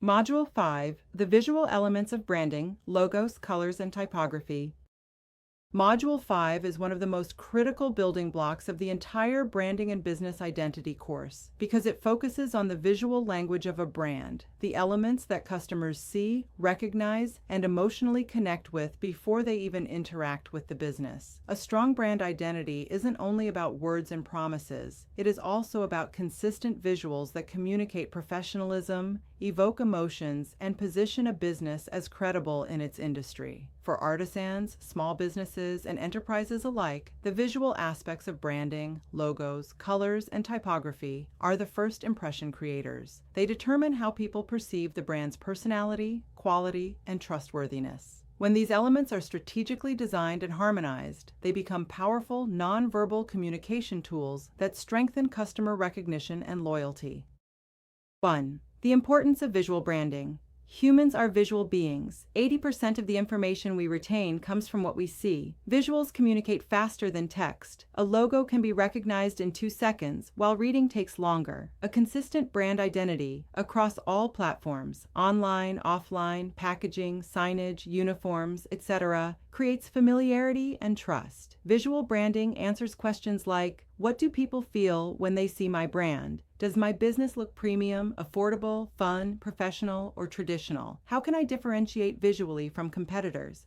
Module 5, the visual elements of branding, logos, colors, and typography. Module 5 is one of the most critical building blocks of the entire branding and business identity course because it focuses on the visual language of a brand, the elements that customers see, recognize, and emotionally connect with before they even interact with the business. A strong brand identity isn't only about words and promises, it is also about consistent visuals that communicate professionalism, evoke emotions, and position a business as credible in its industry. For artisans, small businesses, and enterprises alike, the visual aspects of branding, logos, colors, and typography are the first impression creators. They determine how people perceive the brand's personality, quality, and trustworthiness. When these elements are strategically designed and harmonized, they become powerful, non-verbal communication tools that strengthen customer recognition and loyalty. 1. The importance of visual branding. Humans are visual beings. 80% of the information we retain comes from what we see. Visuals communicate faster than text. A logo can be recognized in 2 seconds, while reading takes longer. A consistent brand identity across all platforms, online, offline, packaging, signage, uniforms, etc., creates familiarity and trust. Visual branding answers questions like, what do people feel when they see my brand? Does my business look premium, affordable, fun, professional, or traditional? How can I differentiate visually from competitors?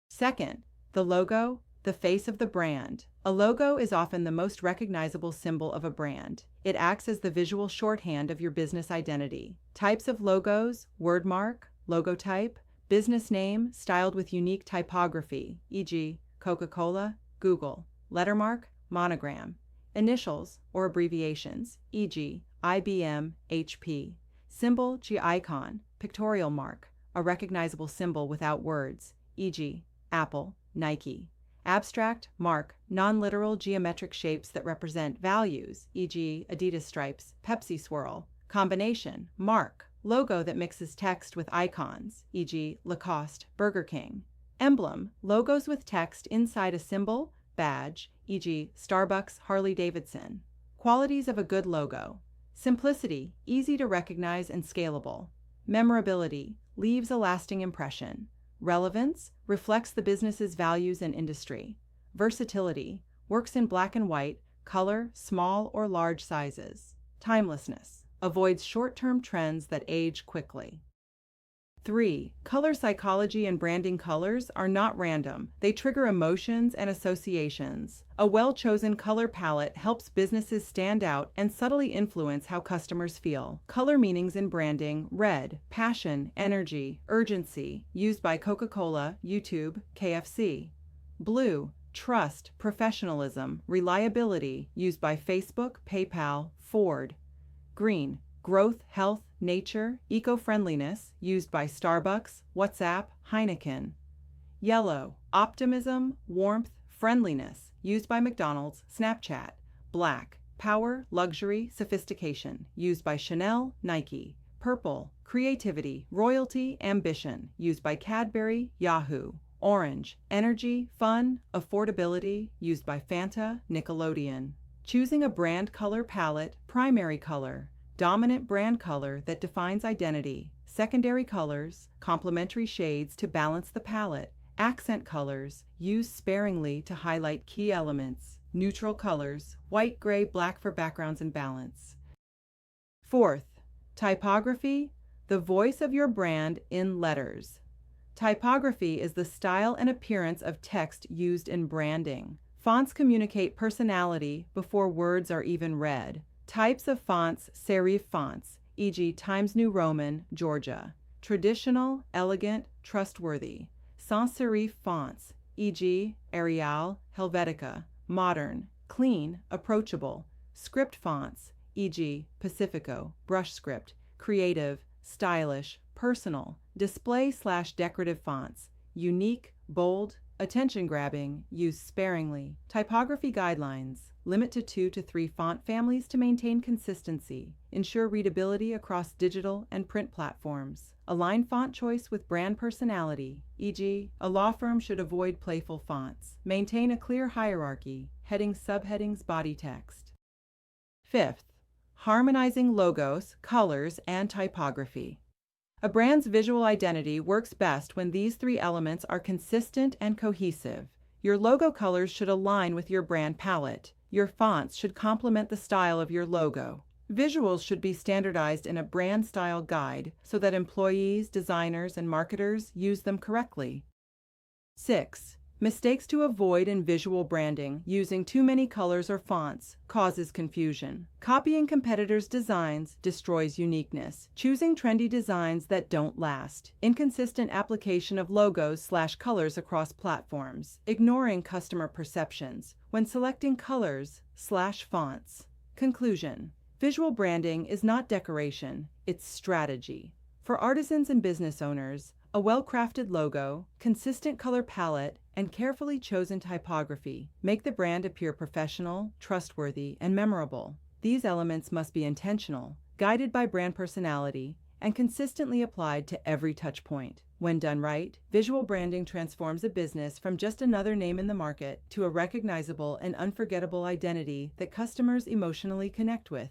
Second, the logo, the face of the brand. A logo is often the most recognizable symbol of a brand. It acts as the visual shorthand of your business identity. Types of logos: wordmark, logotype, business name styled with unique typography, e.g., Coca-Cola, Google, lettermark, monogram, initials or abbreviations, e.g., IBM, HP, symbol, icon, pictorial mark, a recognizable symbol without words, e.g., Apple, Nike, abstract, mark, non-literal geometric shapes that represent values, e.g., Adidas stripes, Pepsi swirl, combination, mark, logo that mixes text with icons, e.g., Lacoste, Burger King, emblem, logos with text inside a symbol, badge, e.g., Starbucks, Harley-Davidson. Qualities of a good logo: simplicity, easy to recognize and scalable. Memorability, leaves a lasting impression. Relevance, reflects the business's values and industry. Versatility, works in black and white, color, small or large sizes. Timelessness, avoids short-term trends that age quickly. 3. Color psychology and branding. Colors are not random. They trigger emotions and associations. A well-chosen color palette helps businesses stand out and subtly influence how customers feel. Color meanings in branding: red, passion, energy, urgency, used by Coca-Cola, YouTube, KFC. Blue, trust, professionalism, reliability, used by Facebook, PayPal, Ford. Green, growth, health, nature, eco-friendliness, used by Starbucks, WhatsApp, Heineken. Yellow, optimism, warmth, friendliness, used by McDonald's, Snapchat. Black, power, luxury, sophistication, used by Chanel, Nike. Purple, creativity, royalty, ambition, used by Cadbury, Yahoo. Orange, energy, fun, affordability, used by Fanta, Nickelodeon. Choosing a brand color palette: primary color, dominant brand color that defines identity. Secondary colors, complementary shades to balance the palette. Accent colors, used sparingly to highlight key elements. Neutral colors, white, gray, black for backgrounds and balance. 4th, typography, the voice of your brand in letters. Typography is the style and appearance of text used in branding. Fonts communicate personality before words are even read. Types of fonts: serif fonts, e.g., Times New Roman, Georgia. Traditional, elegant, trustworthy. Sans serif fonts, e.g., Arial, Helvetica. Modern, clean, approachable. Script fonts, e.g., Pacifico, brush script. Creative, stylish, personal. Display/decorative fonts, unique, bold, attention-grabbing, used sparingly. Typography guidelines: limit to 2 to 3 font families to maintain consistency. Ensure readability across digital and print platforms. Align font choice with brand personality, e.g., a law firm should avoid playful fonts. Maintain a clear hierarchy, headings, subheadings, body text. 5th, harmonizing logos, colors, and typography. A brand's visual identity works best when these three elements are consistent and cohesive. Your logo colors should align with your brand palette. Your fonts should complement the style of your logo. Visuals should be standardized in a brand style guide so that employees, designers, and marketers use them correctly. 6. Mistakes to avoid in visual branding. Using too many colors or fonts causes confusion. Copying competitors' designs destroys uniqueness. Choosing trendy designs that don't last. Inconsistent application of logos/colors across platforms. Ignoring customer perceptions when selecting colors/fonts. Conclusion. Visual branding is not decoration, it's strategy. For artisans and business owners, a well-crafted logo, consistent color palette, and carefully chosen typography make the brand appear professional, trustworthy, and memorable. These elements must be intentional, guided by brand personality, and consistently applied to every touch point. When done right, visual branding transforms a business from just another name in the market to a recognizable and unforgettable identity that customers emotionally connect with.